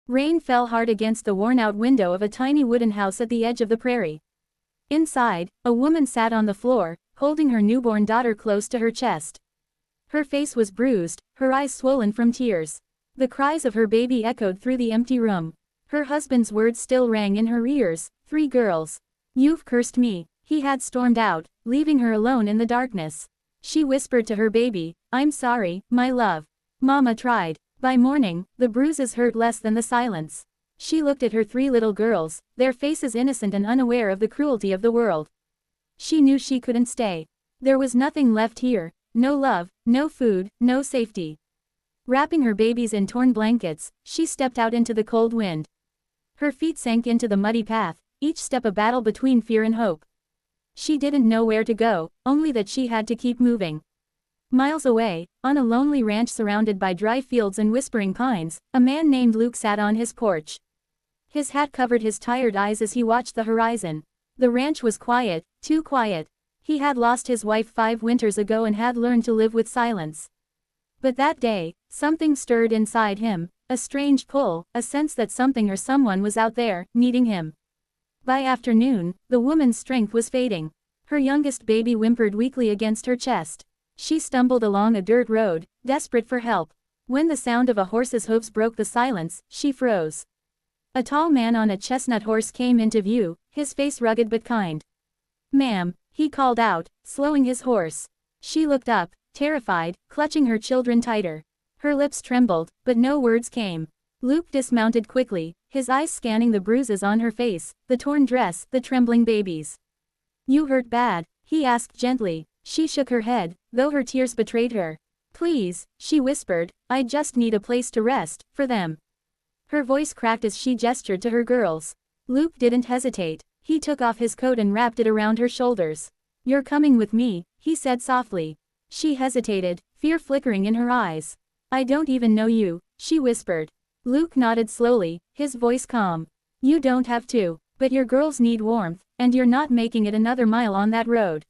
Rain fell hard against the worn-out window of a tiny wooden house at the edge of the prairie. Inside, a woman sat on the floor, holding her newborn daughter close to her chest. Her face was bruised, her eyes swollen from tears. The cries of her baby echoed through the empty room. Her husband's words still rang in her ears, 3 girls. You've cursed me. He had stormed out, leaving her alone in the darkness. She whispered to her baby, I'm sorry, my love. Mama tried. By morning, the bruises hurt less than the silence. She looked at her 3 little girls, their faces innocent and unaware of the cruelty of the world. She knew she couldn't stay. There was nothing left here, no love, no food, no safety. Wrapping her babies in torn blankets, she stepped out into the cold wind. Her feet sank into the muddy path, each step a battle between fear and hope. She didn't know where to go, only that she had to keep moving. Miles away, on a lonely ranch surrounded by dry fields and whispering pines, a man named Luke sat on his porch. His hat covered his tired eyes as he watched the horizon. The ranch was quiet, too quiet. He had lost his wife 5 winters ago and had learned to live with silence. But that day, something stirred inside him, a strange pull, a sense that something or someone was out there, needing him. By afternoon, the woman's strength was fading. Her youngest baby whimpered weakly against her chest. She stumbled along a dirt road, desperate for help. When the sound of a horse's hooves broke the silence, she froze. A tall man on a chestnut horse came into view, his face rugged but kind. Ma'am, he called out, slowing his horse. She looked up, terrified, clutching her children tighter. Her lips trembled, but no words came. Luke dismounted quickly, his eyes scanning the bruises on her face, the torn dress, the trembling babies. You hurt bad, he asked gently. She shook her head, though her tears betrayed her. Please, she whispered, I just need a place to rest, for them. Her voice cracked as she gestured to her girls. Luke didn't hesitate. He took off his coat and wrapped it around her shoulders. You're coming with me, he said softly. She hesitated, fear flickering in her eyes. I don't even know you, she whispered. Luke nodded slowly, his voice calm. You don't have to, but your girls need warmth, and you're not making it another mile on that road.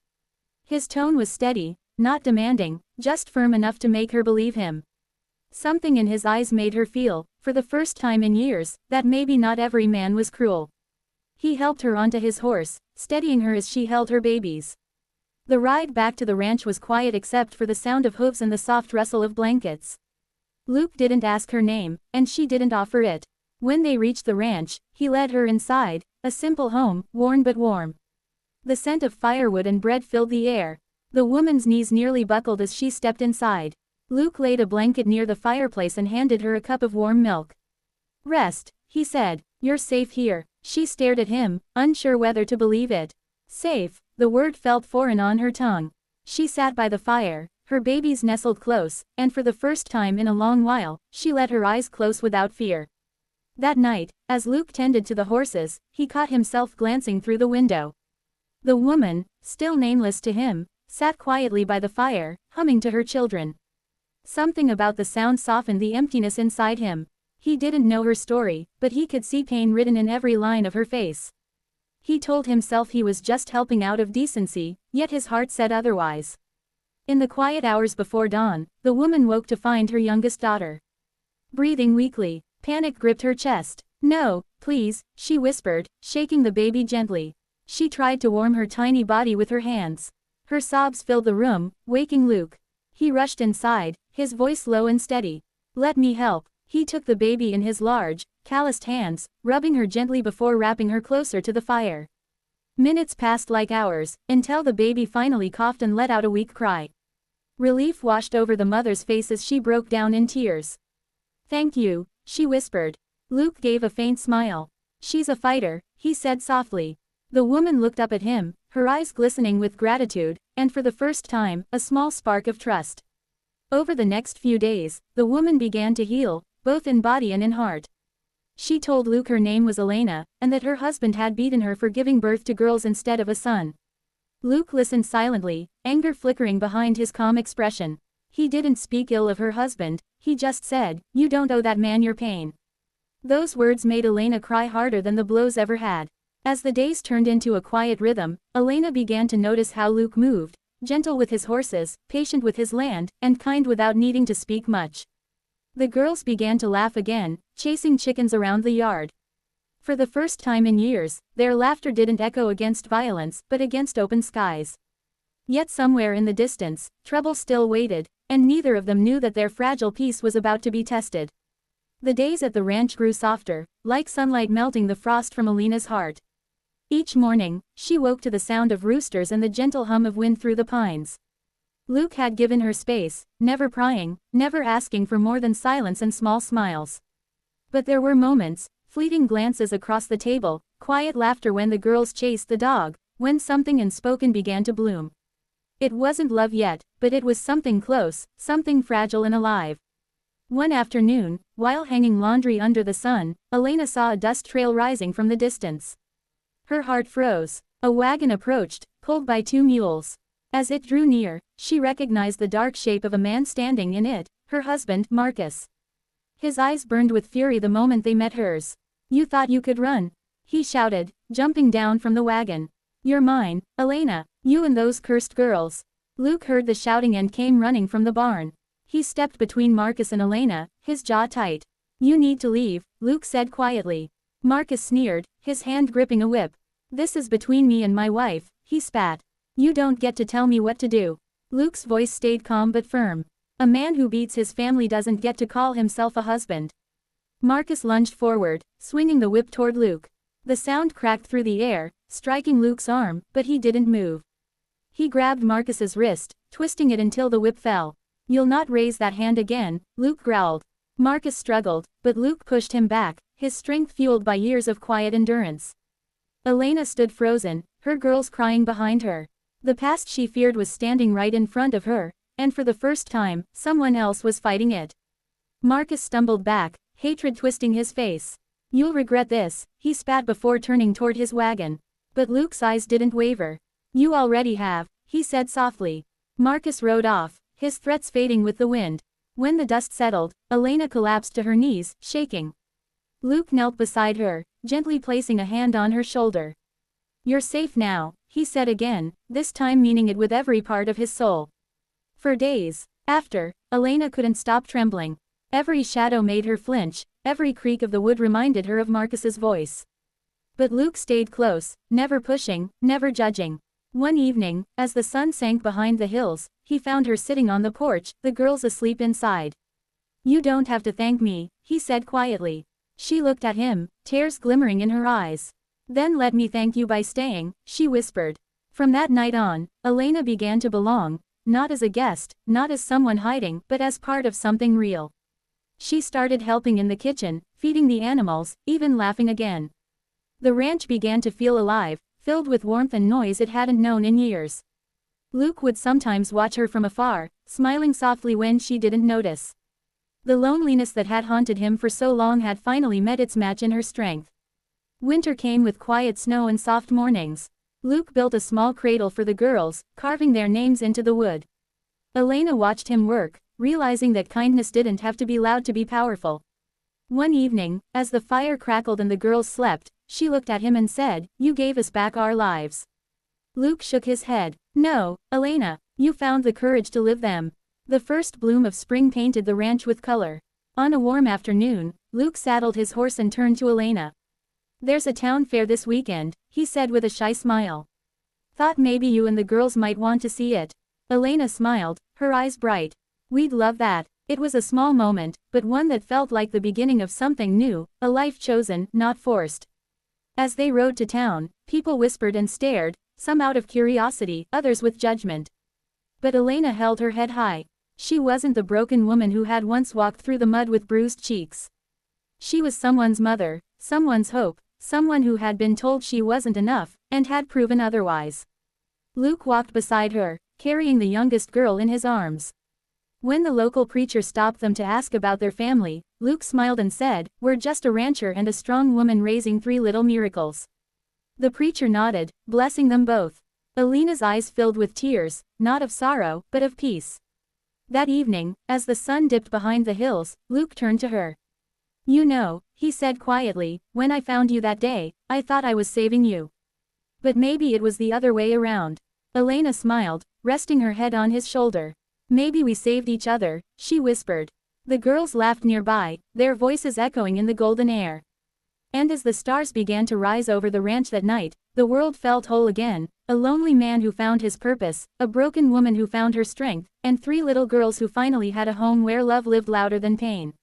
His tone was steady, not demanding, just firm enough to make her believe him. Something in his eyes made her feel, for the first time in years, that maybe not every man was cruel. He helped her onto his horse, steadying her as she held her babies. The ride back to the ranch was quiet except for the sound of hooves and the soft rustle of blankets. Luke didn't ask her name, and she didn't offer it. When they reached the ranch, he led her inside, a simple home, worn but warm. The scent of firewood and bread filled the air. The woman's knees nearly buckled as she stepped inside. Luke laid a blanket near the fireplace and handed her a cup of warm milk. Rest, he said. You're safe here. She stared at him, unsure whether to believe it. Safe, the word felt foreign on her tongue. She sat by the fire, her babies nestled close, and for the first time in a long while, she let her eyes close without fear. That night, as Luke tended to the horses, he caught himself glancing through the window. The woman, still nameless to him, sat quietly by the fire, humming to her children. Something about the sound softened the emptiness inside him. He didn't know her story, but he could see pain written in every line of her face. He told himself he was just helping out of decency, yet his heart said otherwise. In the quiet hours before dawn, the woman woke to find her youngest daughter breathing weakly. Panic gripped her chest. No, please, she whispered, shaking the baby gently. She tried to warm her tiny body with her hands. Her sobs filled the room, waking Luke. He rushed inside, his voice low and steady. Let me help. He took the baby in his large, calloused hands, rubbing her gently before wrapping her closer to the fire. Minutes passed like hours, until the baby finally coughed and let out a weak cry. Relief washed over the mother's face as she broke down in tears. Thank you, she whispered. Luke gave a faint smile. She's a fighter, he said softly. The woman looked up at him, her eyes glistening with gratitude, and for the first time, a small spark of trust. Over the next few days, the woman began to heal, both in body and in heart. She told Luke her name was Elena, and that her husband had beaten her for giving birth to girls instead of a son. Luke listened silently, anger flickering behind his calm expression. He didn't speak ill of her husband, he just said, "You don't owe that man your pain." Those words made Elena cry harder than the blows ever had. As the days turned into a quiet rhythm, Elena began to notice how Luke moved, gentle with his horses, patient with his land, and kind without needing to speak much. The girls began to laugh again, chasing chickens around the yard. For the first time in years, their laughter didn't echo against violence, but against open skies. Yet somewhere in the distance, trouble still waited, and neither of them knew that their fragile peace was about to be tested. The days at the ranch grew softer, like sunlight melting the frost from Alina's heart. Each morning, she woke to the sound of roosters and the gentle hum of wind through the pines. Luke had given her space, never prying, never asking for more than silence and small smiles. But there were moments, fleeting glances across the table, quiet laughter when the girls chased the dog, when something unspoken began to bloom. It wasn't love yet, but it was something close, something fragile and alive. One afternoon, while hanging laundry under the sun, Elena saw a dust trail rising from the distance. Her heart froze. A wagon approached, pulled by 2 mules. As it drew near, she recognized the dark shape of a man standing in it, her husband, Marcus. His eyes burned with fury the moment they met hers. "You thought you could run?" he shouted, jumping down from the wagon. "You're mine, Elena, you and those cursed girls." Luke heard the shouting and came running from the barn. He stepped between Marcus and Elena, his jaw tight. "You need to leave," Luke said quietly. Marcus sneered, his hand gripping a whip. "This is between me and my wife," he spat. "You don't get to tell me what to do." Luke's voice stayed calm but firm. "A man who beats his family doesn't get to call himself a husband." Marcus lunged forward, swinging the whip toward Luke. The sound cracked through the air, striking Luke's arm, but he didn't move. He grabbed Marcus's wrist, twisting it until the whip fell. "You'll not raise that hand again," Luke growled. Marcus struggled, but Luke pushed him back, his strength fueled by years of quiet endurance. Elena stood frozen, her girls crying behind her. The past she feared was standing right in front of her, and for the first time, someone else was fighting it. Marcus stumbled back, hatred twisting his face. "You'll regret this," he spat before turning toward his wagon. But Luke's eyes didn't waver. "You already have," he said softly. Marcus rode off, his threats fading with the wind. When the dust settled, Elena collapsed to her knees, shaking. Luke knelt beside her, gently placing a hand on her shoulder. "You're safe now," he said again, this time meaning it with every part of his soul. For days after, Elena couldn't stop trembling. Every shadow made her flinch, every creak of the wood reminded her of Marcus's voice. But Luke stayed close, never pushing, never judging. One evening, as the sun sank behind the hills, he found her sitting on the porch, the girls asleep inside. "You don't have to thank me," he said quietly. She looked at him, tears glimmering in her eyes. "Then let me thank you by staying," she whispered. From that night on, Elena began to belong, not as a guest, not as someone hiding, but as part of something real. She started helping in the kitchen, feeding the animals, even laughing again. The ranch began to feel alive, filled with warmth and noise it hadn't known in years. Luke would sometimes watch her from afar, smiling softly when she didn't notice. The loneliness that had haunted him for so long had finally met its match in her strength. Winter came with quiet snow and soft mornings. Luke built a small cradle for the girls, carving their names into the wood. Elena watched him work, realizing that kindness didn't have to be loud to be powerful. One evening, as the fire crackled and the girls slept, she looked at him and said, "You gave us back our lives." Luke shook his head. "No, Elena, you found the courage to live them." The first bloom of spring painted the ranch with color. On a warm afternoon, Luke saddled his horse and turned to Elena. "There's a town fair this weekend," he said with a shy smile. "Thought maybe you and the girls might want to see it." Elena smiled, her eyes bright. "We'd love that." It was a small moment, but one that felt like the beginning of something new, a life chosen, not forced. As they rode to town, people whispered and stared, some out of curiosity, others with judgment. But Elena held her head high. She wasn't the broken woman who had once walked through the mud with bruised cheeks. She was someone's mother, someone's hope, someone who had been told she wasn't enough, and had proven otherwise. Luke walked beside her, carrying the youngest girl in his arms. When the local preacher stopped them to ask about their family, Luke smiled and said, "We're just a rancher and a strong woman raising 3 little miracles." The preacher nodded, blessing them both. Elena's eyes filled with tears, not of sorrow, but of peace. That evening, as the sun dipped behind the hills, Luke turned to her. "You know," he said quietly, "when I found you that day, I thought I was saving you. But maybe it was the other way around." Elena smiled, resting her head on his shoulder. "Maybe we saved each other," she whispered. The girls laughed nearby, their voices echoing in the golden air. And as the stars began to rise over the ranch that night, the world felt whole again, a lonely man who found his purpose, a broken woman who found her strength, and 3 little girls who finally had a home where love lived louder than pain.